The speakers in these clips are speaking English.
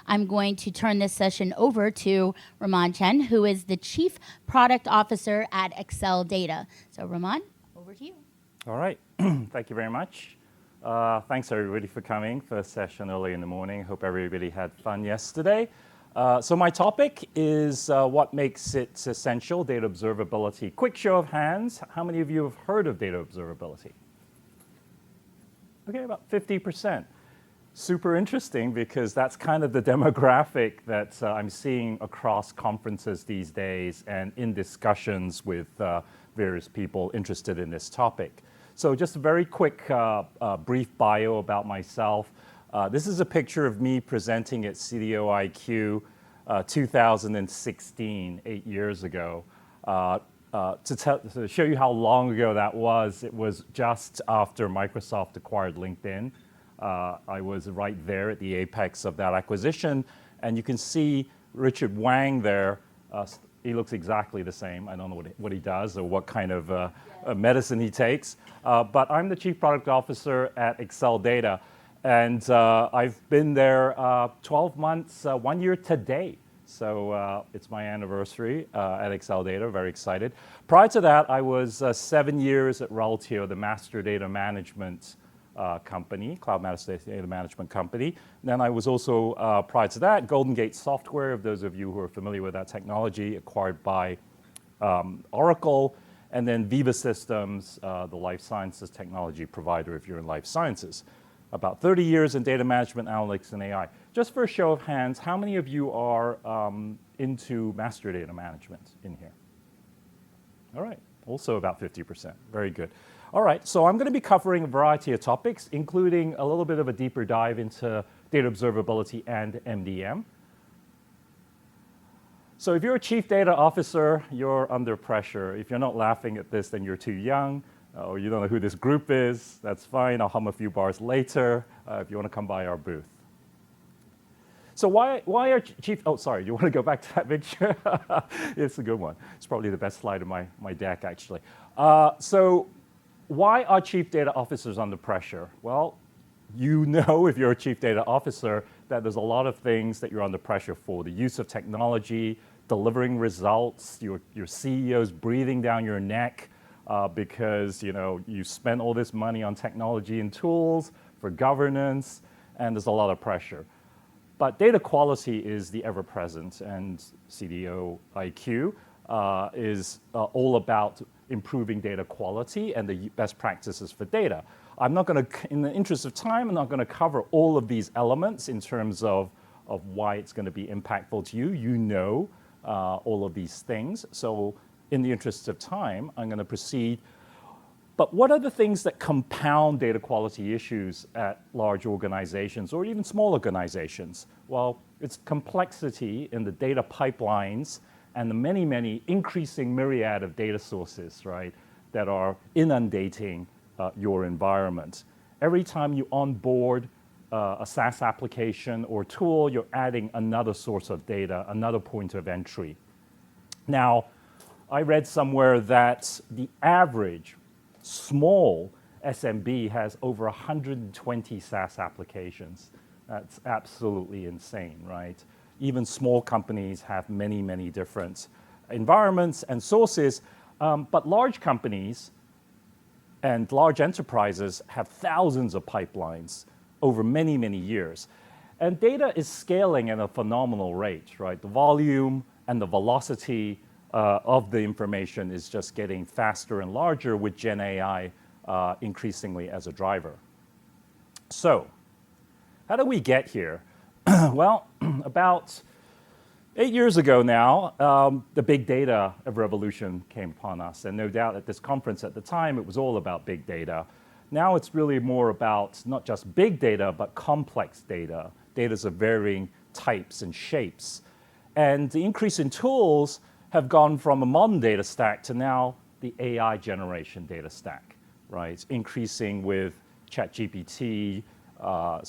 I'm going to turn this session over to Ramon Chen, who is the Chief Product Officer at Acceldata. So Ramon, over to you. All right, thank you very much. Thanks everybody for coming. First session early in the morning. Hope everybody had fun yesterday. So my topic is what makes it essential, data observability. Quick show of hands, how many of you have heard of data observability? Okay, about 50%. Super interesting because that's kind of the demographic that I'm seeing across conferences these days and in discussions with various people interested in this topic. So just a very quick brief bio about myself. This is a picture of me presenting at CDOIQ 2016, 8 years ago. To show you how long ago that was, it was just after Microsoft acquired LinkedIn. I was right there at the apex of that acquisition, and you can see Richard Wang there. He looks exactly the same. I don't know what he does or what kind of medicine he takes, but I'm the Chief Product Officer at Acceldata, and I've been there 12 months, 1 year today. So it's my anniversary at Acceldata, very excited. Prior to that, I was 7 years at Reltio, the master data management company, cloud master data management company. And then I was also, prior to that, Golden Gate Software, of those of you who are familiar with that technology, acquired by Oracle, and then Viva Systems, the life sciences technology provider if you're in life sciences. About 30 years in data management, analytics, and AI. Just for a show of hands, how many of you are into master data management in here? All right, also about 50%, very good. All right, so I'm going to be covering a variety of topics, including a little bit of a deeper dive into data observability and MDM. So if you're a chief data officer, you're under pressure. If you're not laughing at this, then you're too young, or you don't know who this group is. That's fine, I'll hum a few bars later if you want to come by our booth. So why are chief, oh sorry, you want to go back to that picture? It's a good one. It's probably the best slide of my deck actually. So why are chief data officers under pressure? Well, you know if you're a chief data officer that there's a lot of things that you're under pressure for. The use of technology, delivering results, your CEO's breathing down your neck because you spent all this money on technology and tools for governance, and there's a lot of pressure. But data quality is the ever-present, and CDOIQ is all about improving data quality and the best practices for data. I'm not going to, in the interest of time, I'm not going to cover all of these elements in terms of why it's going to be impactful to you. You know all of these things. So in the interest of time, I'm going to proceed. But what are the things that compound data quality issues at large organizations or even small organizations? Well, it's complexity in the data pipelines and the many, many increasing myriad of data sources, right, that are inundating your environment. Every time you onboard a SaaS application or tool, you're adding another source of data, another point of entry. Now, I read somewhere that the average small SMB has over 120 SaaS applications. That's absolutely insane, right? Even small companies have many, many different environments and sources, but large companies and large enterprises have thousands of pipelines over many, many years. And data is scaling at a phenomenal rate, right? The volume and the velocity of the information is just getting faster and larger with Gen AI increasingly as a driver. So, how did we get here? Well, about 8 years ago now, the big data revolution came upon us. And no doubt at this conference at the time, it was all about big data. Now it's really more about not just big data, but complex data. Data's of varying types and shapes. And the increase in tools have gone from a modern data stack to now the AI generation data stack, right? Increasing with ChatGPT, all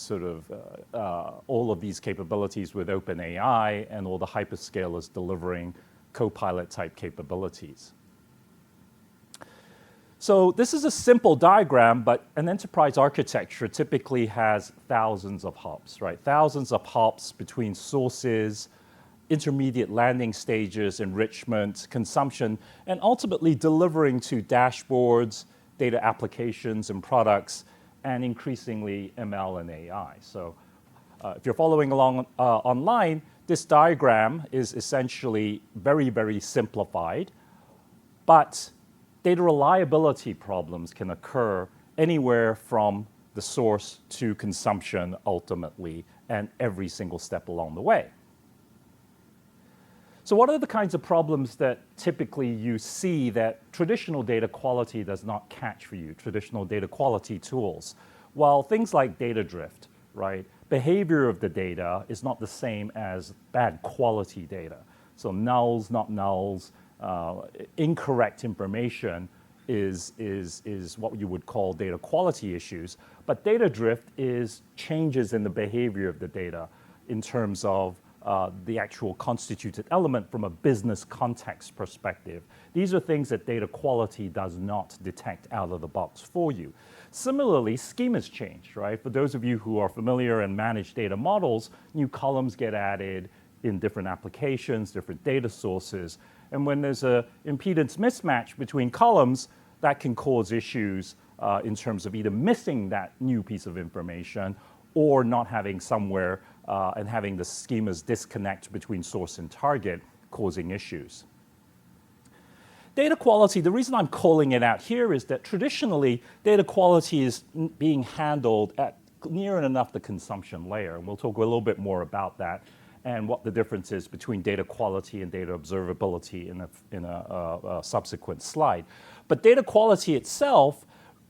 of these capabilities with OpenAI and all the hyperscalers delivering Copilot type capabilities. So this is a simple diagram, but an enterprise architecture typically has thousands of hops, right? Thousands of hops between sources, intermediate landing stages, enrichment, consumption, and ultimately delivering to dashboards, data applications and products, and increasingly ML and AI. So if you're following along online, this diagram is essentially very, very simplified, but data reliability problems can occur anywhere from the source to consumption ultimately, and every single step along the way. So what are the kinds of problems that typically you see that traditional data quality does not catch for you, traditional data quality tools? Well, things like data drift, right? Behavior of the data is not the same as bad quality data. So nulls, not nulls, incorrect information is what you would call data quality issues. But data drift is changes in the behavior of the data in terms of the actual constituted element from a business context perspective. These are things that data quality does not detect out of the box for you. Similarly, schemas change, right? For those of you who are familiar and manage data models, new columns get added in different applications, different data sources. And when there's an impedance mismatch between columns, that can cause issues in terms of either missing that new piece of information or not having somewhere and having the schemas disconnect between source and target, causing issues. Data quality, the reason I'm calling it out here is that traditionally, data quality is being handled at near enough the consumption layer. And we'll talk a little bit more about that and what the difference is between data quality and data observability in a subsequent slide. But data quality itself,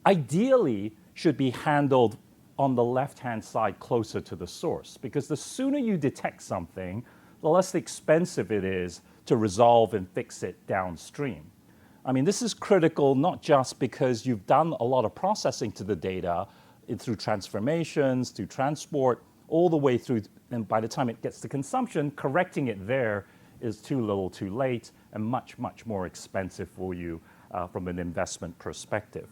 ideally, should be handled on the left-hand side closer to the source, because the sooner you detect something, the less expensive it is to resolve and fix it downstream. I mean, this is critical not just because you've done a lot of processing to the data through transformations, through transport, all the way through, and by the time it gets to consumption, correcting it there is too little too late and much, much more expensive for you from an investment perspective.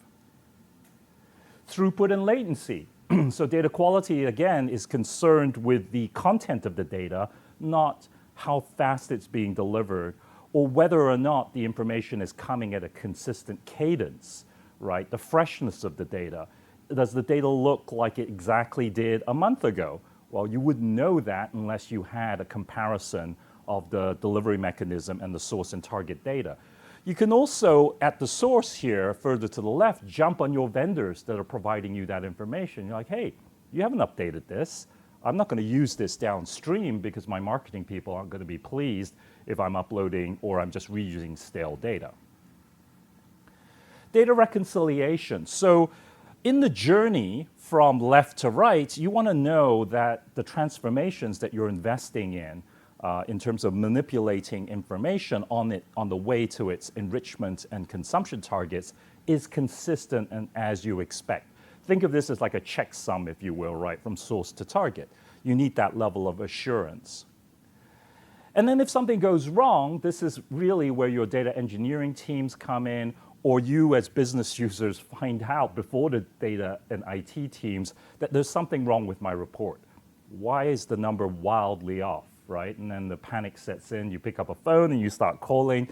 Throughput and latency. So data quality, again, is concerned with the content of the data, not how fast it's being delivered, or whether or not the information is coming at a consistent cadence, right? The freshness of the data. Does the data look like it exactly did a month ago? Well, you wouldn't know that unless you had a comparison of the delivery mechanism and the source and target data. You can also, at the source here, further to the left, jump on your vendors that are providing you that information. You're like, hey, you haven't updated this. I'm not going to use this downstream because my marketing people aren't going to be pleased if I'm uploading or I'm just reusing stale data. Data reconciliation. So in the journey from left to right, you want to know that the transformations that you're investing in terms of manipulating information on the way to its enrichment and consumption targets is consistent and as you expect. Think of this as like a checksum, if you will, right, from source to target. You need that level of assurance. And then if something goes wrong, this is really where your data engineering teams come in, or you as business users find out before the data and IT teams that there's something wrong with my report. Why is the number wildly off, right? And then the panic sets in, you pick up a phone and you start calling.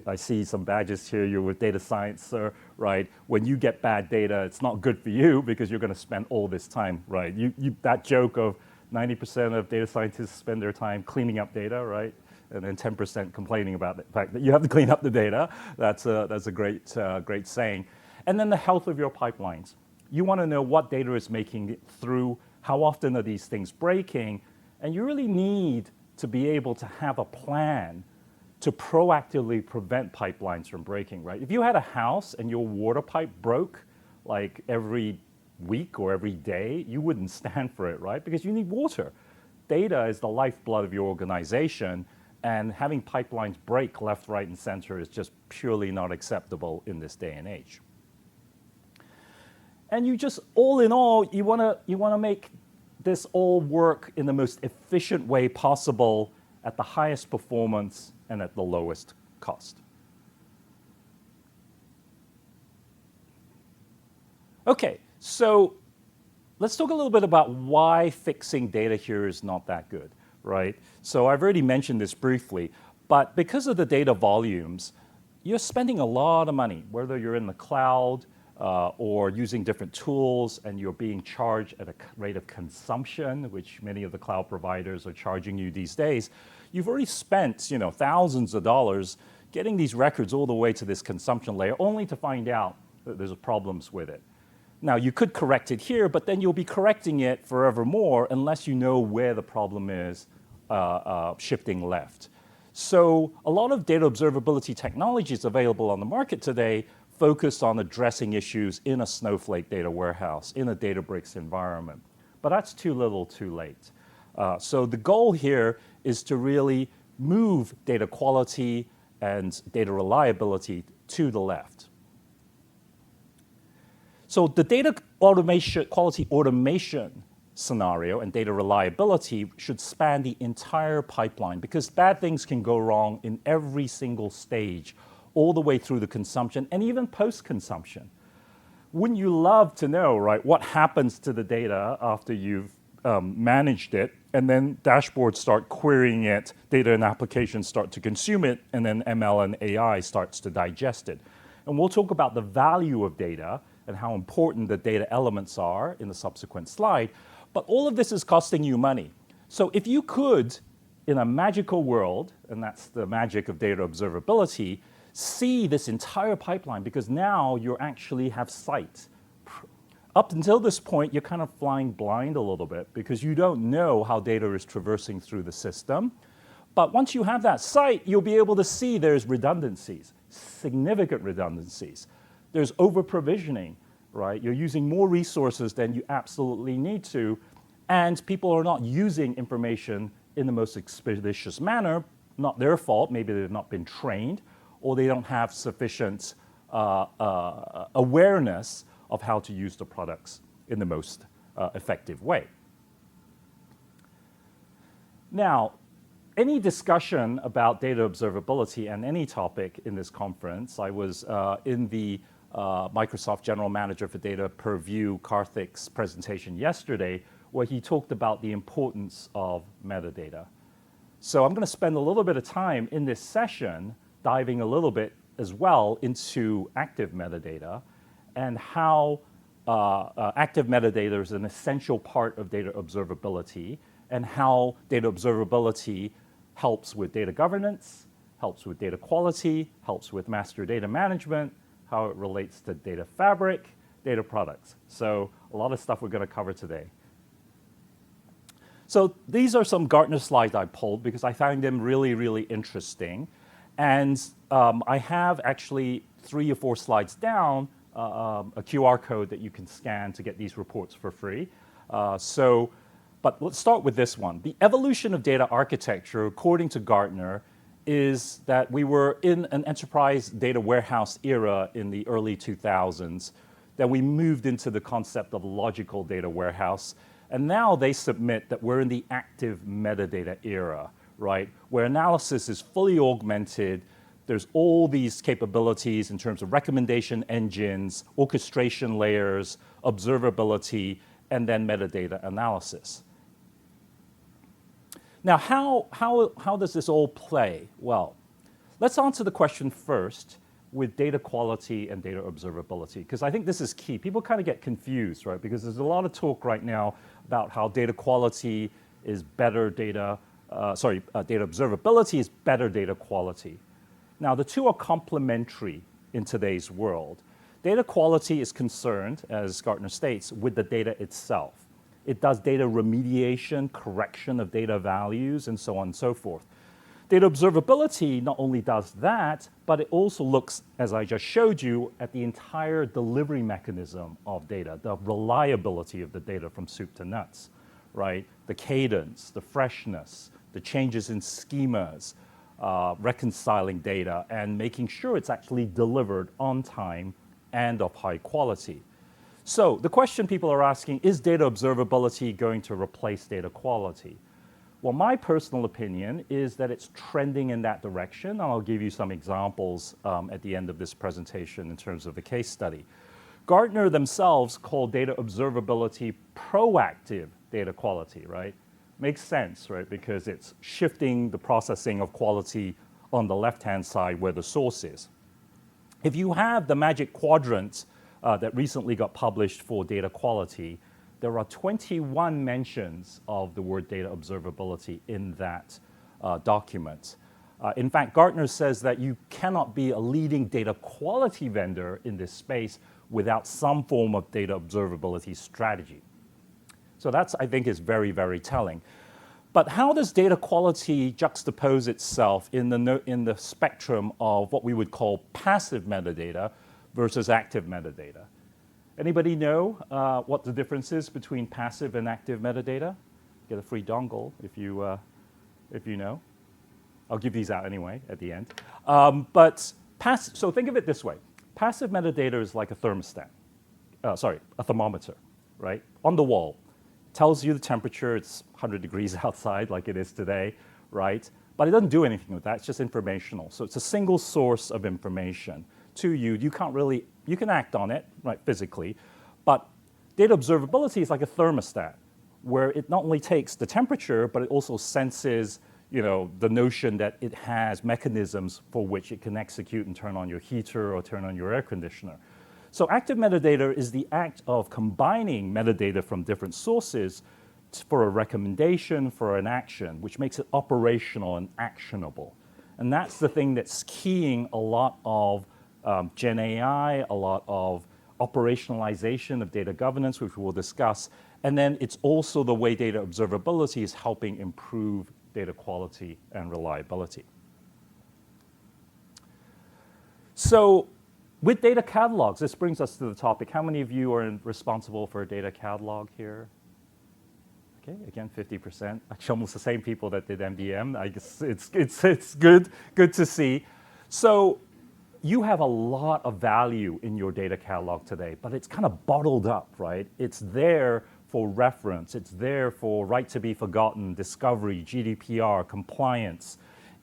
I see some badges here, you're with data science, sir, right? When you get bad data, it's not good for you because you're going to spend all this time, right? That joke of 90% of data scientists spend their time cleaning up data, right? And then 10% complaining about the fact that you have to clean up the data. That's a great saying. And then the health of your pipelines. You want to know what data is making it through, how often are these things breaking, and you really need to be able to have a plan to proactively prevent pipelines from breaking, right? If you had a house and your water pipe broke like every week or every day, you wouldn't stand for it, right? Because you need water. Data is the lifeblood of your organization, and having pipelines break left, right, and center is just purely not acceptable in this day and age. And you just, all in all, you want to make this all work in the most efficient way possible at the highest performance and at the lowest cost. Okay, so let's talk a little bit about why fixing data here is not that good, right? So I've already mentioned this briefly, but because of the data volumes, you're spending a lot of money, whether you're in the cloud or using different tools, and you're being charged at a rate of consumption, which many of the cloud providers are charging you these days. You've already spent, thousands of dollars getting these records all the way to this consumption layer, only to find out that there's problems with it. Now, you could correct it here, but then you'll be correcting it forevermore unless you know where the problem is shifting left. So a lot of data observability technologies available on the market today focus on addressing issues in a Snowflake data warehouse, in a Databricks environment. But that's too little too late. So the goal here is to really move data quality and data reliability to the left. So the data quality automation scenario and data reliability should span the entire pipeline, because bad things can go wrong in every single stage, all the way through the consumption and even post-consumption. Wouldn't you love to know, right, what happens to the data after you've managed it, and then dashboards start querying it, data and applications start to consume it, and then ML and AI starts to digest it. And we'll talk about the value of data and how important the data elements are in the subsequent slide. But all of this is costing you money. So if you could, in a magical world, and that's the magic of data observability, see this entire pipeline, because now you actually have sight. Up until this point, you're kind of flying blind a little bit because you don't know how data is traversing through the system. But once you have that sight, you'll be able to see there's redundancies, significant redundancies. There's over-provisioning, right? You're using more resources than you absolutely need to, and people are not using information in the most expeditious manner. Not their fault, maybe they've not been trained, or they don't have sufficient awareness of how to use the products in the most effective way. Now, any discussion about data observability and any topic in this conference, I was in the Microsoft General Manager for Data Purview, Karthik's presentation yesterday, where he talked about the importance of metadata. So I'm going to spend a little bit of time in this session diving a little bit as well into active metadata and how active metadata is an essential part of data observability, and how data observability helps with data governance, helps with data quality, helps with master data management, how it relates to data fabric, data products. So a lot of stuff we're going to cover today. So these are some Gartner slides I pulled because I found them really, really interesting. And I have actually 3 or 4 slides down, a QR code that you can scan to get these reports for free. But let's start with this one. The evolution of data architecture, according to Gartner, is that we were in an enterprise data warehouse era in the early 2000s, then we moved into the concept of logical data warehouse, and now they submit that we're in the active metadata era, right? Where analysis is fully augmented, there's all these capabilities in terms of recommendation engines, orchestration layers, observability, and then metadata analysis. Now, how does this all play? Well, let's answer the question first with data quality and data observability, because I think this is key. People kind of get confused, right? Because there's a lot of talk right now about how data quality is better data, data observability is better data quality. Now, the two are complementary in today's world. Data quality is concerned, as Gartner states, with the data itself. It does data remediation, correction of data values, and so on and so forth. Data observability not only does that, but it also looks, as I just showed you, at the entire delivery mechanism of data, the reliability of the data from soup to nuts, right? The cadence, the freshness, the changes in schemas, reconciling data, and making sure it's actually delivered on time and of high quality. So the question people are asking, is data observability going to replace data quality? Well, my personal opinion is that it's trending in that direction, and I'll give you some examples at the end of this presentation in terms of a case study. Gartner themselves call data observability proactive data quality, right? Makes sense, right? Because it's shifting the processing of quality on the left-hand side where the source is. If you have the Magic Quadrant that recently got published for data quality, there are 21 mentions of the word data observability in that document. In fact, Gartner says that you cannot be a leading data quality vendor in this space without some form of data observability strategy. So that's, I think, is very, very telling. But how does data quality juxtapose itself in the spectrum of what we would call passive metadata versus active metadata? Anybody know what the difference is between passive and active metadata? Get a free dongle if you know. I'll give these out anyway at the end. So think of it this way. Passive metadata is like a thermostat. A thermometer, right? On the wall. Tells you the temperature, it's 100 degrees outside like it is today, right? But it doesn't do anything with that, it's just informational. So it's a single source of information to you. You can act on it, right, physically, but data observability is like a thermostat where it not only takes the temperature, but it also senses, the notion that it has mechanisms for which it can execute and turn on your heater or turn on your air conditioner. So active metadata is the act of combining metadata from different sources for a recommendation, for an action, which makes it operational and actionable. And that's the thing that's keying a lot of Gen AI, a lot of operationalization of data governance, which we'll discuss. And then it's also the way data observability is helping improve data quality and reliability. So with data catalogs, this brings us to the topic. How many of you are responsible for a data catalog here? Okay, again, 50%. Actually, almost the same people that did MDM. I guess it's good to see. So you have a lot of value in your data catalog today, but it's kind of bottled up, right? It's there for reference. It's there for right to be forgotten, discovery, GDPR, compliance.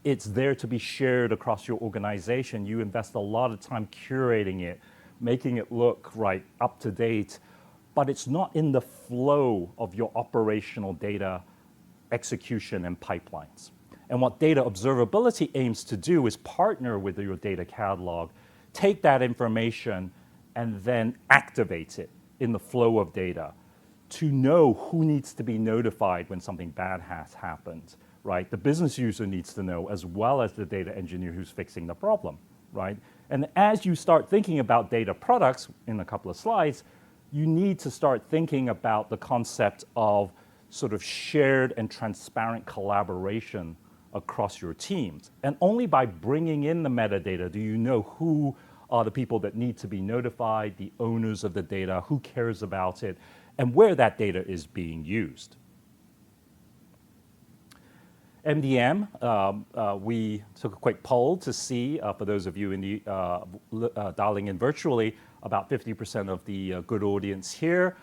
It's there to be shared across your organization. You invest a lot of time curating it, making it look right, up to date, but it's not in the flow of your operational data execution and pipelines. And what data observability aims to do is partner with your data catalog, take that information, and then activate it in the flow of data to know who needs to be notified when something bad has happened, right? The business user needs to know, as well as the data engineer who's fixing the problem, right? And as you start thinking about data products in a couple of slides, you need to start thinking about the concept of sort of shared and transparent collaboration across your teams. And only by bringing in the metadata do you know who are the people that need to be notified, the owners of the data, who cares about it, and where that data is being used. MDM, we took a quick poll to see, for those of you in the dialing in virtually, about 50% of the good audience here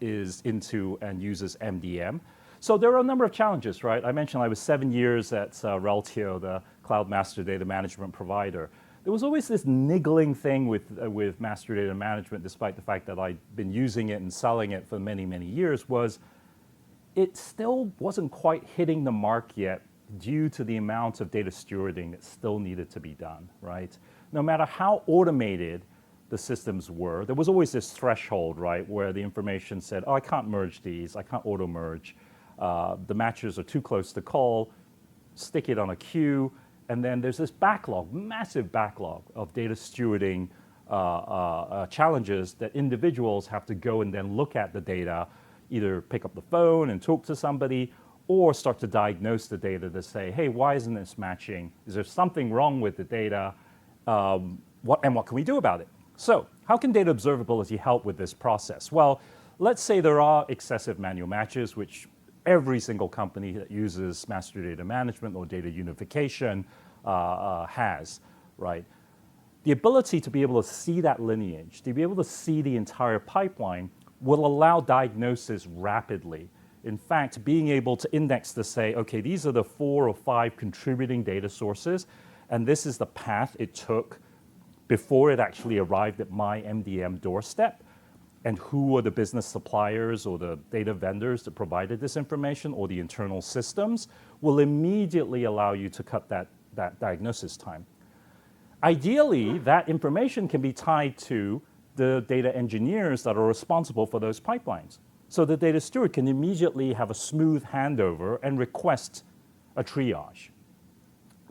is into and uses MDM. So there are a number of challenges, right? I mentioned I was 7 years at Reltio, the cloud master data management provider. There was always this niggling thing with master data management, despite the fact that I'd been using it and selling it for many, many years, was it still wasn't quite hitting the mark yet due to the amount of data stewarding that still needed to be done, right? No matter how automated the systems were, there was always this threshold, right, where the information said, oh, I can't merge these, I can't auto-merge, the matches are too close to call, stick it on a queue, and then there's this backlog, massive backlog of data stewarding challenges that individuals have to go and then look at the data, either pick up the phone and talk to somebody, or start to diagnose the data to say, hey, why isn't this matching? Is there something wrong with the data? What can we do about it? So how can data observability help with this process? Well, let's say there are excessive manual matches, which every single company that uses master data management or data unification has, right? The ability to be able to see that lineage, to be able to see the entire pipeline, will allow diagnosis rapidly. In fact, being able to index to say, okay, these are the 4 or 5 contributing data sources, and this is the path it took before it actually arrived at my MDM doorstep, and who were the business suppliers or the data vendors that provided this information or the internal systems, will immediately allow you to cut that diagnosis time. Ideally, that information can be tied to the data engineers that are responsible for those pipelines. So the data steward can immediately have a smooth handover and request a triage.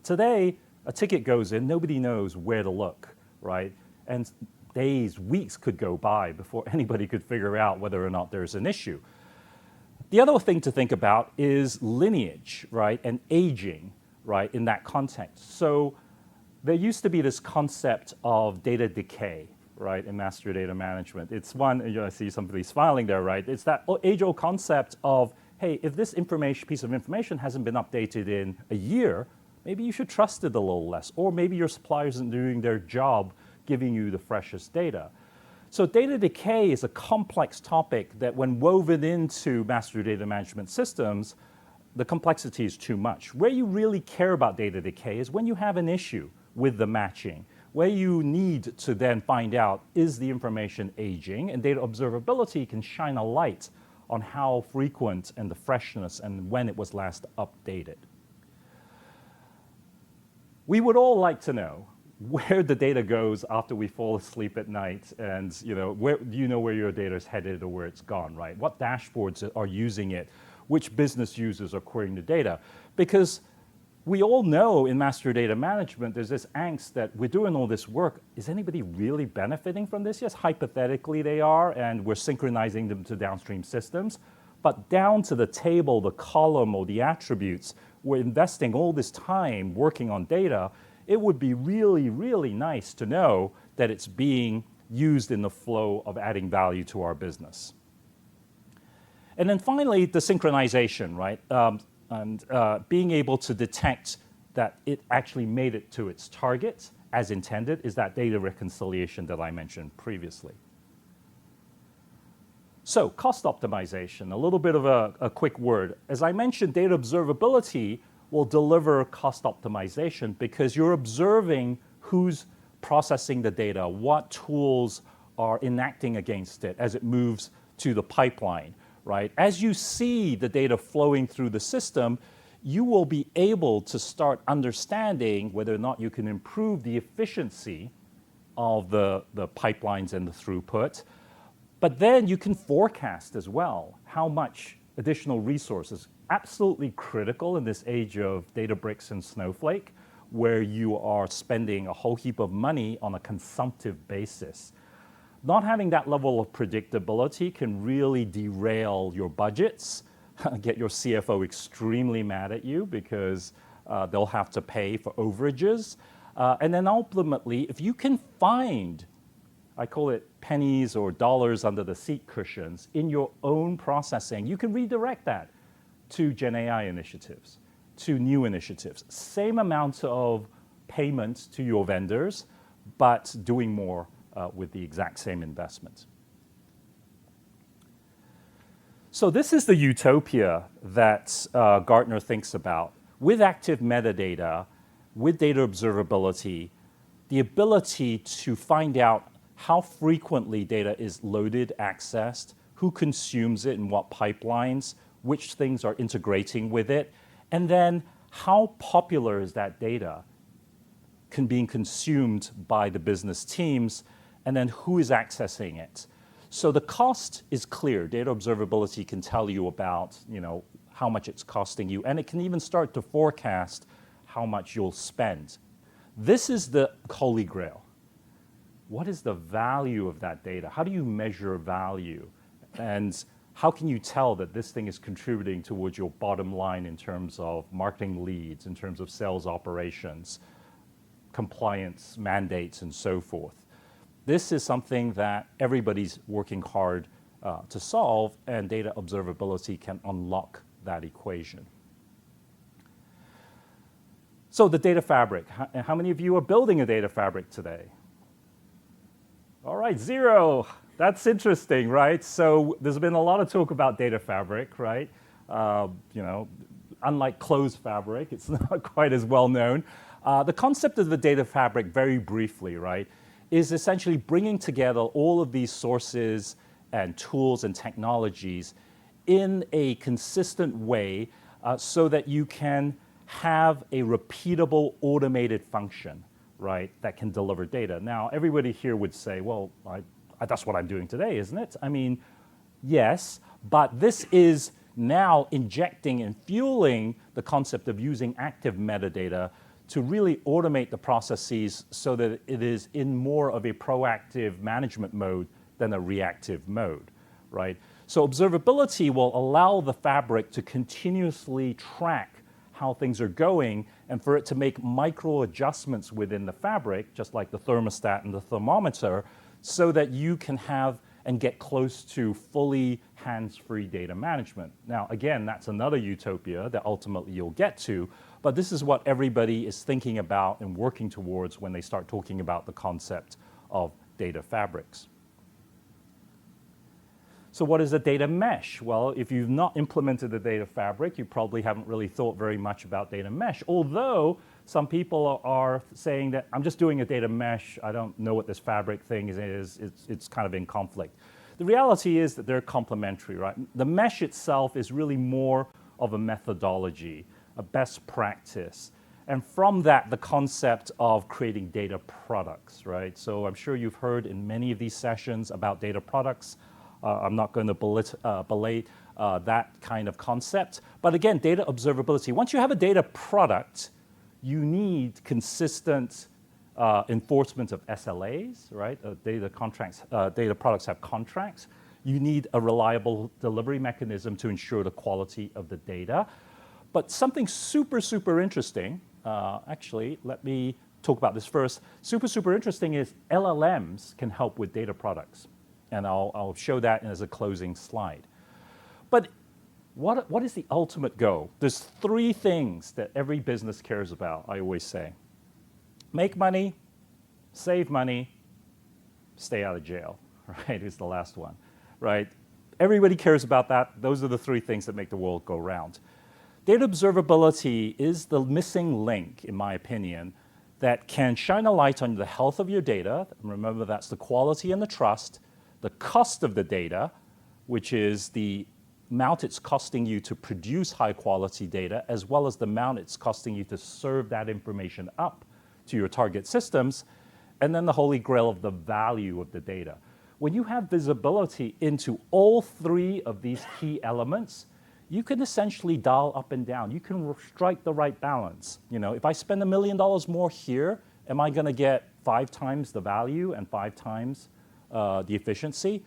Today, a ticket goes in, nobody knows where to look, right? And days, weeks could go by before anybody could figure out whether or not there's an issue. The other thing to think about is lineage, right, and aging, right, in that context. So there used to be this concept of data decay, right, in master data management. It's one, I see somebody smiling there, right? It's that age-old concept of, hey, if this piece of information hasn't been updated in a year, maybe you should trust it a little less, or maybe your supplier isn't doing their job giving you the freshest data. So data decay is a complex topic that when woven into master data management systems, the complexity is too much. Where you really care about data decay is when you have an issue with the matching, where you need to then find out, is the information aging? And data observability can shine a light on how frequent and the freshness and when it was last updated. We would all like to know where the data goes after we fall asleep at night, and where do you know where your data is headed or where it's gone, right? What dashboards are using it? Which business users are querying the data? Because we all know in master data management, there's this angst that we're doing all this work. Is anybody really benefiting from this? Yes, hypothetically they are, and we're synchronizing them to downstream systems. But down to the table, the column, or the attributes, we're investing all this time working on data. It would be really, really nice to know that it's being used in the flow of adding value to our business. And then finally, the synchronization, right? Being able to detect that it actually made it to its target as intended is that data reconciliation that I mentioned previously. So cost optimization, a little bit of a quick word. As I mentioned, data observability will deliver cost optimization because you're observing who's processing the data, what tools are enacting against it as it moves to the pipeline, right? As you see the data flowing through the system, you will be able to start understanding whether or not you can improve the efficiency of the pipelines and the throughput. But then you can forecast as well how much additional resources, absolutely critical in this age of Databricks and Snowflake, where you are spending a whole heap of money on a consumptive basis. Not having that level of predictability can really derail your budgets, get your CFO extremely mad at you because they'll have to pay for overages. And then ultimately, if you can find, I call it pennies or dollars under the seat cushions in your own processing, you can redirect that to Gen AI initiatives, to new initiatives. Same amount of payments to your vendors, but doing more with the exact same investment. So this is the utopia that Gartner thinks about. With active metadata, with data observability, the ability to find out how frequently data is loaded, accessed, who consumes it in what pipelines, which things are integrating with it, and then how popular is that data being consumed by the business teams, and then who is accessing it. So the cost is clear. Data observability can tell you about how much it's costing you, and it can even start to forecast how much you'll spend. This is the holy grail. What is the value of that data? How do you measure value? And how can you tell that this thing is contributing towards your bottom line in terms of marketing leads, in terms of sales operations, compliance mandates, and so forth? This is something that everybody's working hard to solve, and data observability can unlock that equation. So the data fabric. How many of you are building a data fabric today? All right, 0. That's interesting, right? So there's been a lot of talk about data fabric, right? Unlike closed fabric, it's not quite as well known. The concept of the data fabric, very briefly, right, is essentially bringing together all of these sources and tools and technologies in a consistent way so that you can have a repeatable automated function, right, that can deliver data. Now, everybody here would say, well, that's what I'm doing today, isn't it? I mean, yes, but this is now injecting and fueling the concept of using active metadata to really automate the processes so that it is in more of a proactive management mode than a reactive mode, right? So observability will allow the fabric to continuously track how things are going and for it to make micro adjustments within the fabric, just like the thermostat and the thermometer, so that you can have and get close to fully hands-free data management. Now, again, that's another utopia that ultimately you'll get to, but this is what everybody is thinking about and working towards when they start talking about the concept of data fabrics. So what is a data mesh? Well, if you've not implemented the data fabric, you probably haven't really thought very much about data mesh, although some people are saying that I'm just doing a data mesh, I don't know what this fabric thing is, it's kind of in conflict. The reality is that they're complementary, right? The mesh itself is really more of a methodology, a best practice. And from that, the concept of creating data products, right? So I'm sure you've heard in many of these sessions about data products. I'm not going to belay that kind of concept. But again, data observability. Once you have a data product, you need consistent enforcement of SLAs, right? Data products have contracts. You need a reliable delivery mechanism to ensure the quality of the data. But something super, super interesting, actually, let me talk about this first. Super, super interesting is LLMs can help with data products. And I'll show that as a closing slide. But what is the ultimate goal? There's three things that every business cares about, I always say. Make money, save money, stay out of jail, right, is the last one, right? Everybody cares about that. Those are the three things that make the world go round. Data observability is the missing link, in my opinion, that can shine a light on the health of your data. Remember, that's the quality and the trust, the cost of the data, which is the amount it's costing you to produce high quality data, as well as the amount it's costing you to serve that information up to your target systems, and then the holy grail of the value of the data. When you have visibility into all three of these key elements, you can essentially dial up and down. You can strike the right balance. You know, if I spend $1 million more here, am I going to get 5 times the value and 5 times the efficiency?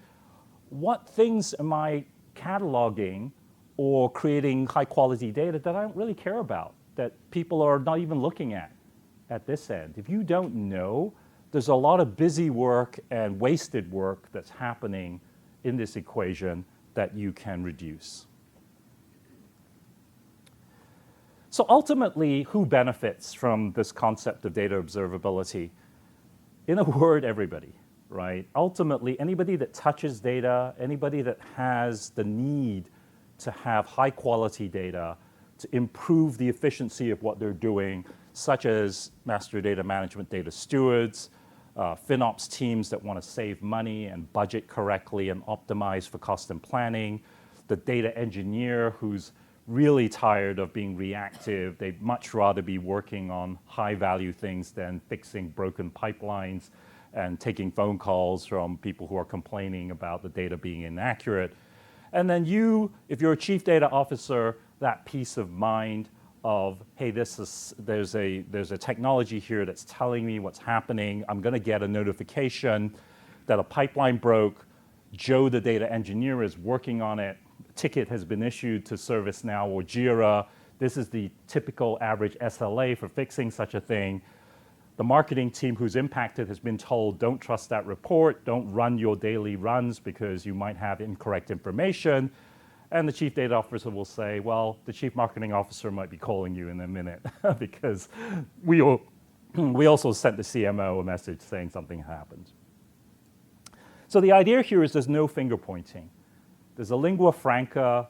What things am I cataloging or creating high quality data that I don't really care about, that people are not even looking at this end? If you don't know, there's a lot of busy work and wasted work that's happening in this equation that you can reduce. So ultimately, who benefits from this concept of data observability? In a word, everybody, right? Ultimately, anybody that touches data, anybody that has the need to have high quality data to improve the efficiency of what they're doing, such as master data management data stewards, FinOps teams that want to save money and budget correctly and optimize for cost and planning, the data engineer who's really tired of being reactive. They'd much rather be working on high value things than fixing broken pipelines and taking phone calls from people who are complaining about the data being inaccurate. And then you, if you're a chief data officer, that peace of mind of, hey, there's a technology here that's telling me what's happening. I'm going to get a notification that a pipeline broke. Joe, the data engineer, is working on it. Ticket has been issued to ServiceNow or Jira. This is the typical average SLA for fixing such a thing. The marketing team who's impacted has been told, don't trust that report, don't run your daily runs because you might have incorrect information. And the chief data officer will say, well, the chief marketing officer might be calling you in a minute because we also sent the CMO a message saying something happened. So the idea here is there's no finger pointing. There's a lingua franca,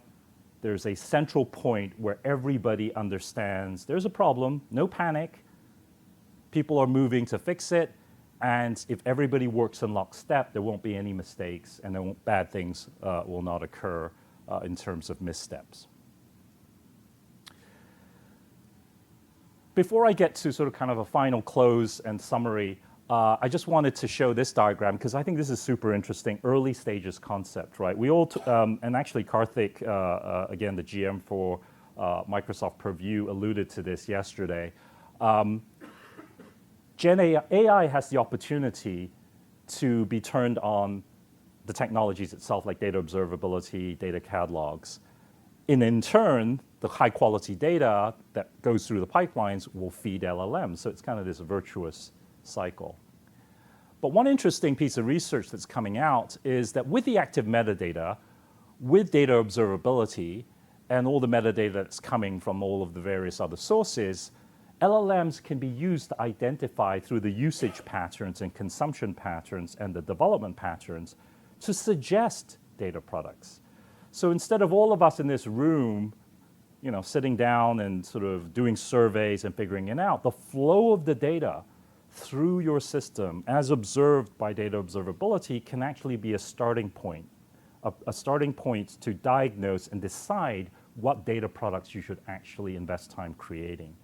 there's a central point where everybody understands there's a problem, no panic, people are moving to fix it, And if everybody works in lockstep, there won't be any mistakes, and bad things will not occur in terms of missteps. Before I get to sort of kind of a final close and summary, I just wanted to show this diagram because I think this is super interesting. Early stages concept, right? We all, and actually Karthik, again, the GM for Microsoft Purview, alluded to this yesterday. Gen AI has the opportunity to be turned on the technologies itself, like data observability, data catalogs. And in turn, the high quality data that goes through the pipelines will feed LLMs. So it's kind of this virtuous cycle. But one interesting piece of research that's coming out is that with the active metadata, with data observability, and all the metadata that's coming from all of the various other sources, LLMs can be used to identify through the usage patterns and consumption patterns and the development patterns to suggest data products. So instead of all of us in this room, sitting down and sort of doing surveys and figuring it out, the flow of the data through your system as observed by data observability can actually be a starting point, a starting point to diagnose and decide what data products you should actually invest time creating.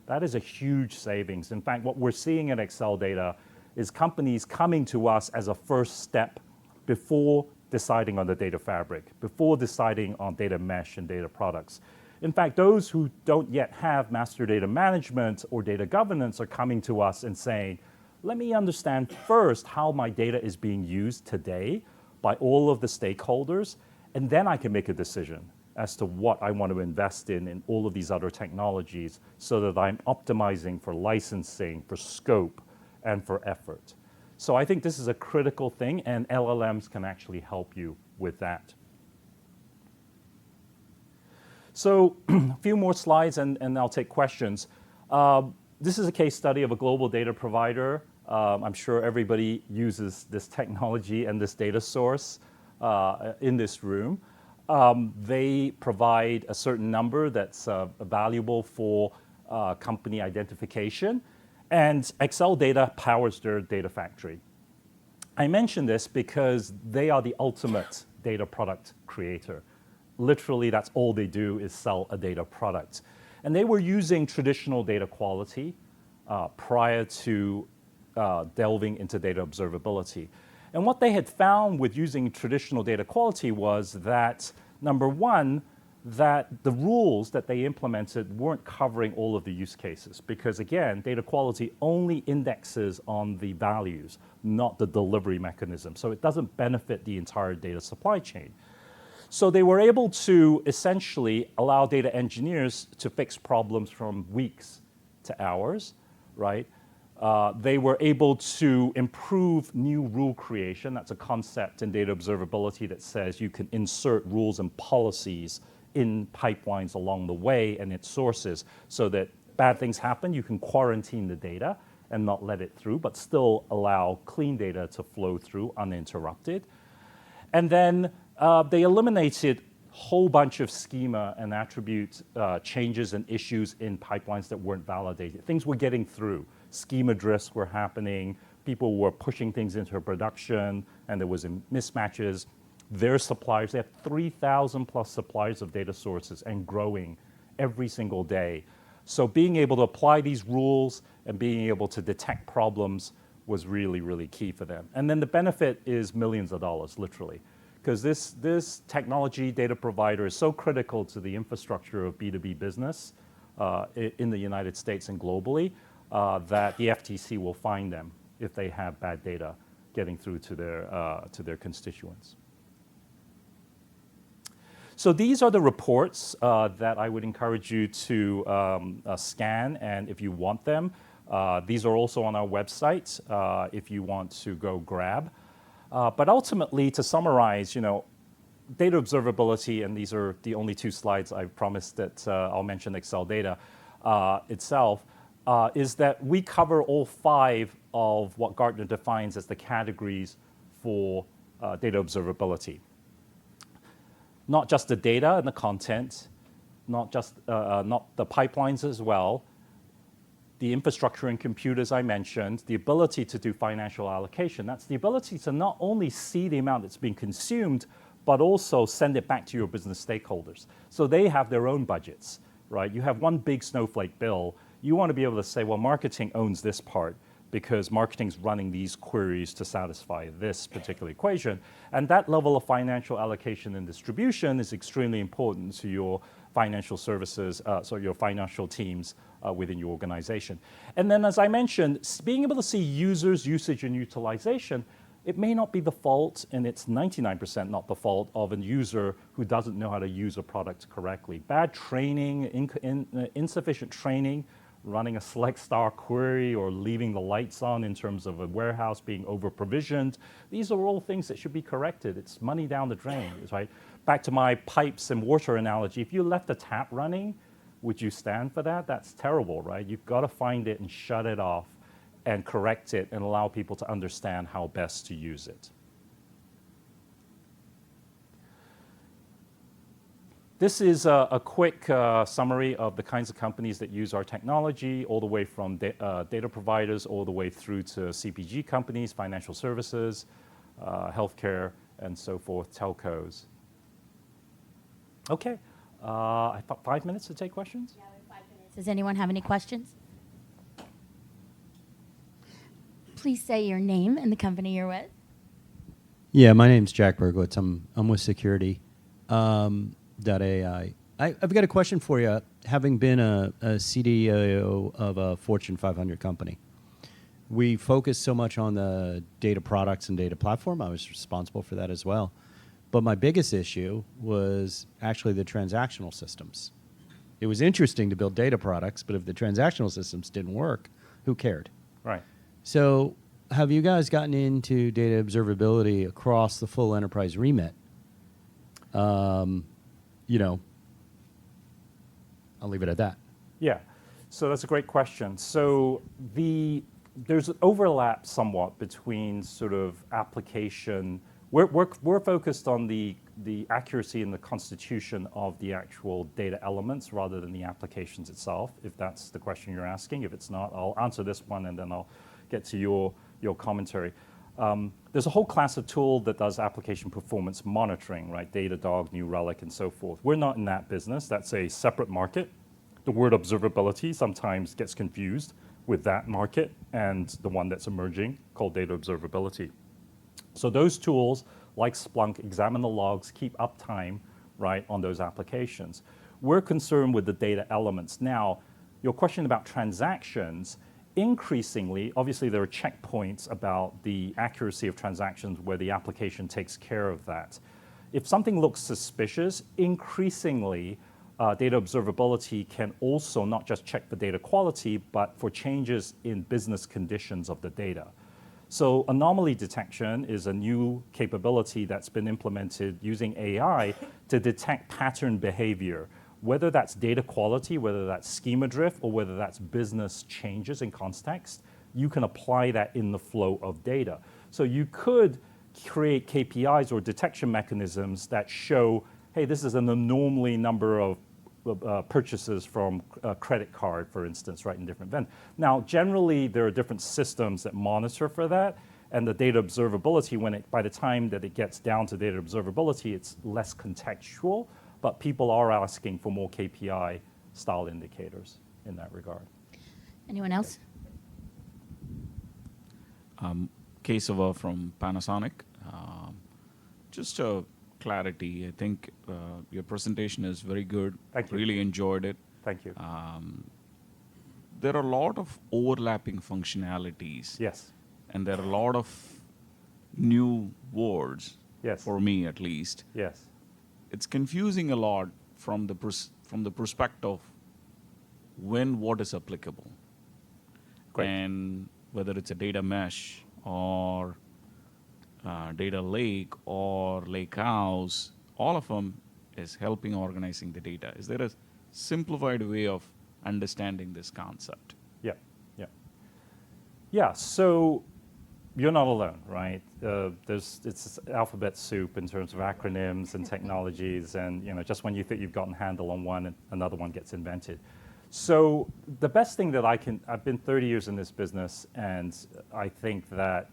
That is a huge savings. In fact, what we're seeing at Acceldata is companies coming to us as a first step before deciding on the data fabric, before deciding on data mesh and data products. In fact, those who don't yet have master data management or data governance are coming to us and saying, let me understand first how my data is being used today by all of the stakeholders, and then I can make a decision as to what I want to invest in all of these other technologies so that I'm optimizing for licensing, for scope, and for effort. So I think this is a critical thing, and LLMs can actually help you with that. So a few more slides, and I'll take questions. This is a case study of a global data provider. I'm sure everybody uses this technology and this data source in this room. They provide a certain number that's valuable for company identification, and Acceldata powers their data factory. I mention this because they are the ultimate data product creator. Literally, that's all they do is sell a data product. And they were using traditional data quality prior to delving into data observability. And what they had found with using traditional data quality was that, number one, that the rules that they implemented weren't covering all of the use cases. Because again, data quality only indexes on the values, not the delivery mechanism. So it doesn't benefit the entire data supply chain. So they were able to essentially allow data engineers to fix problems from weeks to hours, right? They were able to improve new rule creation. That's a concept in data observability that says you can insert rules and policies in pipelines along the way and its sources so that bad things happen, you can quarantine the data and not let it through, but still allow clean data to flow through uninterrupted. And then they eliminated a whole bunch of schema and attribute changes and issues in pipelines that weren't validated. Things were getting through. Schema drifts were happening. People were pushing things into production, and there was mismatches. Their suppliers, they have 3,000 plus suppliers of data sources and growing every single day. So being able to apply these rules and being able to detect problems was really, really key for them. And then the benefit is millions of dollars, literally. Because this technology data provider is so critical to the infrastructure of B2B business in the United States and globally that the FTC will fine them if they have bad data getting through to their constituents. So these are the reports that I would encourage you to scan, and if you want them, these are also on our website if you want to go grab. But ultimately, to summarize, data observability, and these are the only two slides I promised that I'll mention Acceldata itself, is that we cover all 5 of what Gartner defines as the categories for data observability. Not just the data and the content, not the pipelines as well, the infrastructure and compute, as I mentioned, the ability to do financial allocation. That's the ability to not only see the amount that's being consumed, but also send it back to your business stakeholders. So they have their own budgets, right? You have one big snowflake bill. You want to be able to say, well, marketing owns this part because marketing's running these queries to satisfy this particular equation. And that level of financial allocation and distribution is extremely important to your financial services, so your financial teams within your organization. And then, as I mentioned, being able to see users' usage and utilization, it may not be the fault, and it's 99% not the fault of a user who doesn't know how to use a product correctly. Bad training, insufficient training, running a select star query or leaving the lights on in terms of a warehouse being over-provisioned. These are all things that should be corrected. It's money down the drain, right? Back to my pipes and water analogy, if you left the tap running, would you stand for that? That's terrible, right? You've got to find it and shut it off and correct it and allow people to understand how best to use it. This is a quick summary of the kinds of companies that use our technology, all the way from data providers, all the way through to CPG companies, financial services, healthcare, and so forth, telcos. Okay, I thought 5 minutes to take questions? Yeah, we have 5 minutes. Does anyone have any questions? Please say your name and the company you're with. Yeah, my name's Jack Bergowitz. I'm with Security. .ai. I've got a question for you. Having been a CDO of a Fortune 500 company, we focus so much on the data products and data platform. I was responsible for that as well. But my biggest issue was actually the transactional systems. It was interesting to build data products, but if the transactional systems didn't work, who cared? Right. So have you guys gotten into data observability across the full enterprise remit? You know, I'll leave it at that. Yeah, so that's a great question. So there's an overlap somewhat between sort of application. We're focused on the accuracy and the constitution of the actual data elements rather than the applications itself, if that's the question you're asking. If it's not, I'll answer this one and then I'll get to your commentary. There's a whole class of tool that does application performance monitoring, right? Datadog, New Relic, and so forth. We're not in that business. That's a separate market. The word observability sometimes gets confused with that market and the one that's emerging called data observability. So those tools, like Splunk, examine the logs, keep uptime, right, on those applications. We're concerned with the data elements. Now, your question about transactions, increasingly, obviously there are checkpoints about the accuracy of transactions where the application takes care of that. If something looks suspicious, increasingly data observability can also not just check for data quality, but for changes in business conditions of the data. So anomaly detection is a new capability that's been implemented using AI to detect pattern behavior, whether that's data quality, whether that's schema drift, or whether that's business changes in context. You can apply that in the flow of data. So you could create KPIs or detection mechanisms that show, hey, this is an anomaly number of purchases from a credit card, for instance, right, in different events. Now, generally, there are different systems that monitor for that, and the data observability, by the time that it gets down to data observability, it's less contextual, but people are asking for more KPI style indicators in that regard. Anyone else? Kesava from Panasonic. Just a clarity, I think your presentation is very good. Thank you. Really enjoyed it. Thank you. There are a lot of overlapping functionalities. Yes. And there are a lot of new words, Yes. for me at least. Yes. It's confusing a lot from the perspective when what is applicable. Great. And whether it's a data mesh or data lake or lake house, all of them is helping organizing the data. Is there a simplified way of understanding this concept? Yeah, yeah. Yeah, so you're not alone, right? It's alphabet soup in terms of acronyms and technologies, and just when you think you've gotten a handle on one, another one gets invented. So the best thing that I've been 30 years in this business, and I think that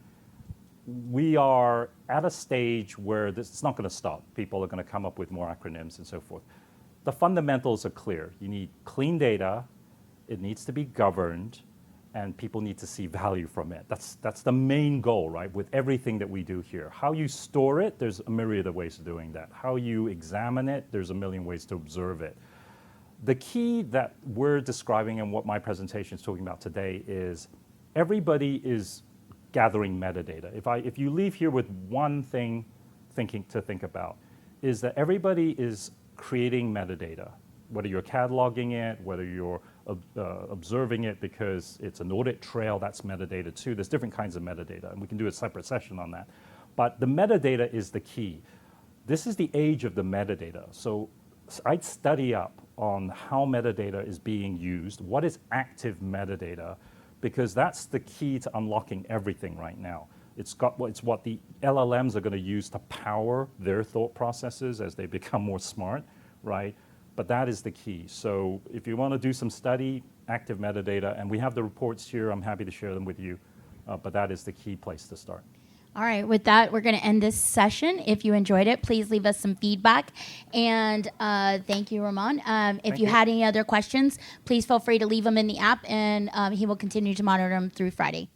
we are at a stage where this it's not going to stop. People are going to come up with more acronyms and so forth. The fundamentals are clear. You need clean data, it needs to be governed, and people need to see value from it. That's the main goal, right, with everything that we do here. How you store it, there's a myriad of ways of doing that. How you examine it, there's a million ways to observe it. The key that we're describing and what my presentation is talking about today is everybody is gathering metadata. If you leave here with one thing to think about, is that everybody is creating metadata, whether you're cataloging it, whether you're observing it because it's an audit trail, that's metadata too. There's different kinds of metadata, and we can do a separate session on that. But the metadata is the key. This is the age of the metadata. So I'd study up on how metadata is being used, what is active metadata, because that's the key to unlocking everything right now. It's what the LLMs are going to use to power their thought processes as they become more smart, right? But that is the key. So if you want to do some study, active metadata, and we have the reports here, I'm happy to share them with you, but that is the key place to start. All right, with that, we're going to end this session. If you enjoyed it, please leave us some feedback. And thank you, Ramon. If you had any other questions, please feel free to leave them in the app, and he will continue to monitor them through Friday.